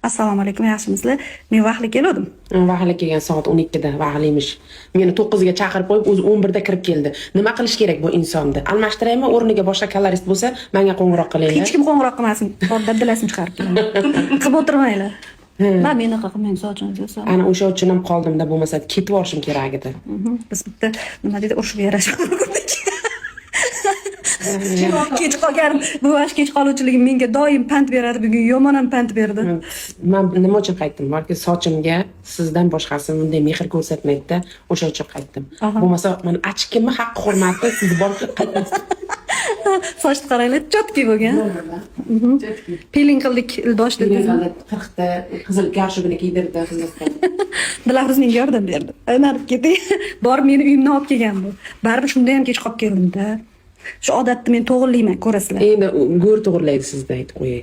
Assalomu alaykum, yaxshimisizlar? Men vaqtli keldim. Vaqtli kelgan soat 12da vaqtlimish. Meni 9 ga chaqirib qo'yib, o'zi 11 da kirib keldi. Nima qilish kerak bu insonni? Almashtiraymi, o'rniga boshqa kolorist bo'lsa, menga qo'ng'iroq qilinglar. Hech kim qo'ng'iroq qilmasin. Daddalasini chiqarib keladi. Qilib o'tirmanglar. Men menaqa qilmang, sochingizni. Ana o'sha uchun ham qoldimda, bo'lmasa ketib borishim kerak edi. Biz bitta nima deydi, urushib yarashib qoldik. Kech qolganim, bu kech qoluvchiligim menga doim pand beradi, bugun yomon ham pand berdi. Men nima uchun qaytdim? Balki sochimga sizdan boshqasi bunday mehr ko'rsatmaydi-da, o'sha uchun qaytdim. Bo'lmasa men achkimni haqqi hurmati siz borib qaytdim. Sochni qaranglar, chotki bo'lgan. Peeling qildik, ildosh dedi. 40 ta qizil garshugini kiydirdi. Dilafruzning yordam berdi. Aylanib ketay. Borib meni uyimdan olib kelgan bu. Baribir shunda ham kech qolib keldim-da. Shu odatni men to'g'rilayman, ko'rasizlar. Endi go'r to'g'rilaydi sizda aytib qo'yay.